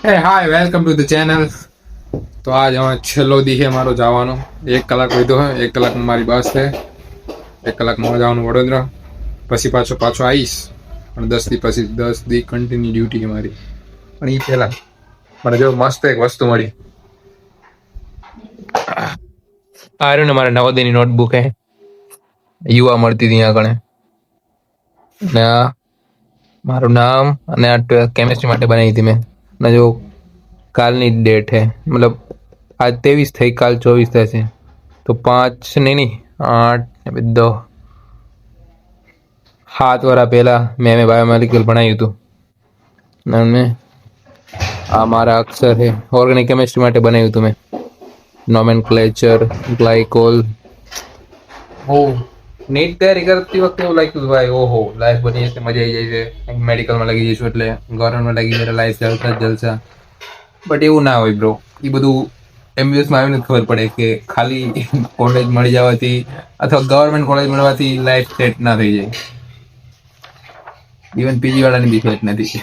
હે hi welcome to the channel. તો આજ હવે છેલ્લો દી છે મારો જવાનો. 1 કલાક વધ્યો હે. 1 કલાકમાં મારી બસ છે. 1 કલાકમાં જવાનું વડોદરા. પછી પાછો આવીશ. પણ 10 દી પછી 10 દી કન્ટિન્યુ ડ્યુટી છે મારી. પણ એ પહેલા મને જો મસ્ત એક વસ્તુ મળી. આ રહ્યું ને મારા નવોદયની નોટબુક હે. યુવા મળતી હતી આગળ. ને આ મારું નામ અને આ કેમિસ્ટ્રી માટે બનાવી હતી મેં. ને જો કાલની ડેટ है मतलब आज 23 થઈ, કાલ 24 થશે. તો 5 नहीं 8 दो 7 વર્ષ પહેલા મેં બાયોમોલિક્યુલ ભણાવ્યું હતું. અને આ મારા અક્ષર છે. ઓર્ગેનિક કેમિસ્ટ્રી માટે બનાવ્યું હતું મેં. Nomenclature, glycol. ઓ નીટ તૈયારી કરતી વખતે એવું લાગ્યું હતું ભાઈ, ઓહો લાઈફ બની જશે, મજા આવી જાય છે. મેડિકલમાં લાગી જઈશું એટલે ગવર્મેન્ટમાં લાગી જાય લાઈફ જલસા. બટ એવું ના હોય બ્રો. એ બધું એમબીબીએસમાં આવીને ખબર પડે કે ખાલી કોલેજ મળી જવાથી અથવા ગવર્મેન્ટ કોલેજ મળવાથી લાઈફ સેટ ના થઈ જાય. ઇવન પીજી વાળાની બી સેટ નથી.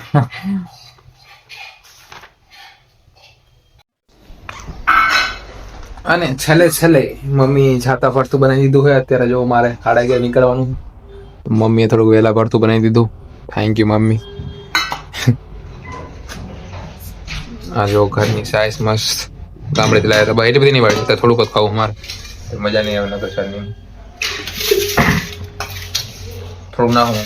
અને છેલ્લે મમ્મી છાતા ફરતું બનાવી દીધું હોય. અત્યારે જો મારે 11:30 નીકળવાનું. મમ્મીએ થોડુંક વહેલા ફરતું બનાવી દીધું. Thank you mummy. આ જો ઘરની સાઈઝ મસ્ત. ગામડેથી લાવ્યા હતા. એટલી બધી નહીં વાળી, થોડુંક જ ખાવું મારે. મજા નહીં આવે નકર શરની. થોડુંક ના હું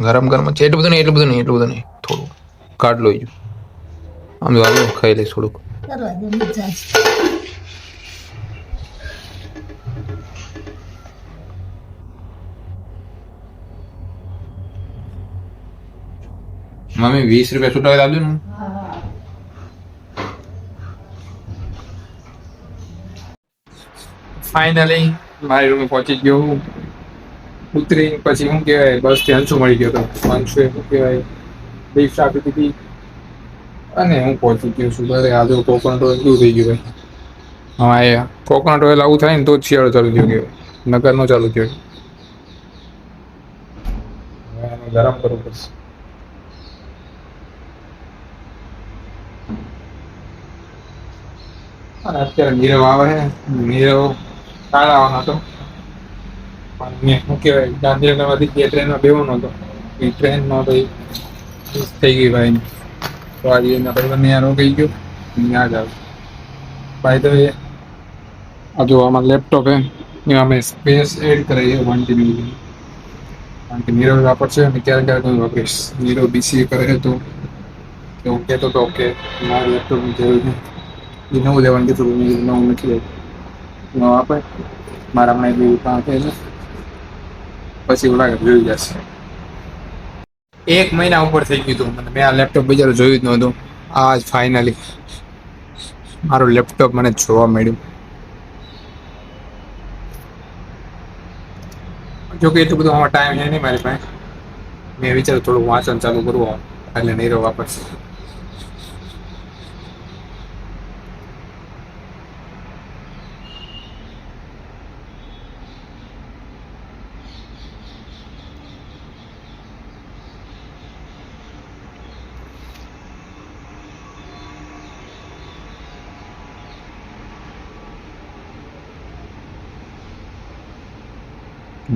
ગરમ છે. એટલું બધું નહીં. થોડું કાઢ લો. આમ જો હાલો ખાઈ લઈશ થોડુંક. મમ્મી 20 રૂપિયા છૂટા આપજો ને. ફાઇનલી મારી રૂમે પહોંચી ગયો હું. ઉતરી પછી શું કહેવાય, બસ થી અંશુ મળી ગયો હતો. અંશુ શું કહેવાય લિફ્ટ આપી દીધી અને હું પહોંચી ગયો છું ઘરે. આ જો કોકોનટ ઓઇલ શું થઈ ગયું ભાઈ. હા કોકોનટ ઓઇલ આવું થાય ને તો જ શિયાળો ચાલુ થયો કહેવાય, નકર નો ચાલુ થયો. ગરમ કરવું પડશે. અને અત્યારે નીરવ આવે છે. નીરવ કાલ આવવાનો હતો પણ શું કહેવાય ગાંધીનગરમાંથી 2 ટ્રેનમાં બેવાનો હતો. એ ટ્રેનમાં તો મિસ થઈ ગઈ ભાઈ. તો આજે એના પરિવારને યાર રોકાઈ ગયો. ત્યાં જ આવે ભાઈ. તો એ આ જો આમાં લેપટોપ હે એમાં મેં સ્પેસ એડ કરાવી છે 1 TB. કારણ કે નીરવ વાપરશે અને ક્યારેક હું વાપરીશ. નીરવ BCA કરે છે તો હું કહેતો હતો કે મારું લેપટોપની જરૂર છે. એ નવું લેવાનું કીધું. નવું નથી લેવું. ન આપે મારા હમણાં એટલું કામ થાય છે. પછી એવું લાગે જોઈ જશે. 1 મહિના ઉપર થઈ ગયું હતું મેં આ લેપટોપ બજાર જોયું જ નહોતું. આજ ફાઇનલી મારું લેપટોપ મને જોવા મળ્યું. જોકે એટલું બધું આમાં ટાઈમ છે નહીં મારી પાસે. મેં વિચાર્યું થોડું વાંચન ચાલુ કરવું એટલે નીરવ વાપરશે.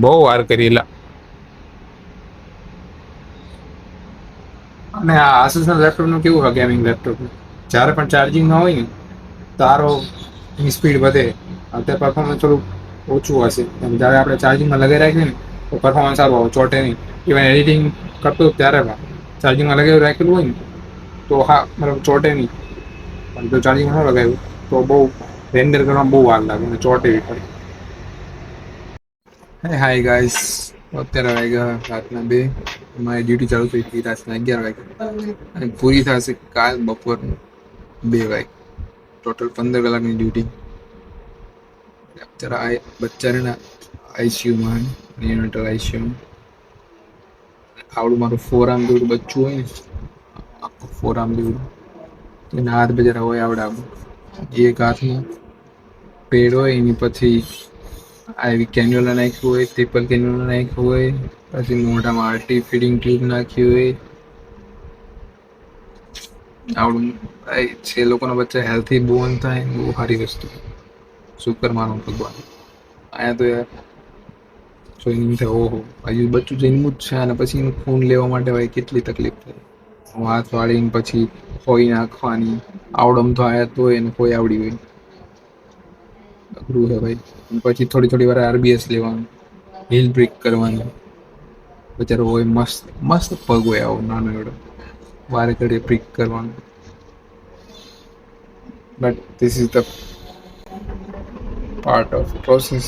બહુ વાર કરેલા. અને આ આસુસના લેપટોપનું કેવું હોય, ગેમિંગ લેપટોપ જ્યારે પણ ચાર્જિંગ ના હોય ને તારો સ્પીડ વધે. અત્યારે પરફોર્મન્સ થોડું ઓછું હશે. જ્યારે આપણે ચાર્જિંગમાં લગાવી રાખીએ ને તો પરફોર્મન્સ સારું આવે, ચોટે નહીં. ઇવન એડિટિંગ કરતો ત્યારે પણ ચાર્જિંગમાં લગાવી રાખેલું હોય ને તો હા મતલબ ચોટે નહીં. પણ જો ચાર્જિંગમાં ન લગાવ્યું તો બહુ રેન્ડર કરવામાં બહુ વાર લાગે અને ચોટે એવી પડે. હાય ગાઈસ, અત્યારે વાગ્યા રાતના 2. મારી ડ્યુટી ચાલુ થઈ હતી રાતના 11 વાગે અને પૂરી થશે કાલ બપોરના 2 વાગે. ટોટલ 15 કલાકની ડ્યુટી. અત્યારે બચ્ચાના આઈસીયુમાં નેટલ આઈસીયુમાં આવડું મારું 4 આર્મ જેવડું બચ્ચું હોય ને, આખું 4 આર્મ જેવડું. એના હાથ બજારા હોય આવડે આવું. એક હાથમાં પેડ હોય એની પછી આવી કેન્યુલા નાખ્યું હોય, ટ્રિપલ કેન્યુલા નાખ્યું હોય, પછી મોઢામાં આરટી ફીડિંગ ટ્યુબ નાખ્યું હોય, આવડું ભાઈ છે લોકોના બચ્ચા હેલ્થી બોન થાય ને બહુ સારી વસ્તુ. શુકર માનો ભગવાન. અહીંયા તો યાર જોઈને થાય ઓહો હજુ બચ્ચું જન્મું જ છે અને પછી એનું ખૂન લેવા માટે ભાઈ કેટલી તકલીફ થાય. હાથ વાળીને પછી ખોઈ નાખવાની આવડમ તો આયા તો એને કોઈ આવડી હોય અઘરું હે ભાઈ. પછી થોડી થોડી વાર આરબીએસ લેવાનું, હિલ બ્રેક કરવાની. બચારો હોય મસ્ત મસ્ત પગ હોય આવો નાનો એવડો વારે ઘડીએ બ્રેક કરવાનું. But this is the part off process.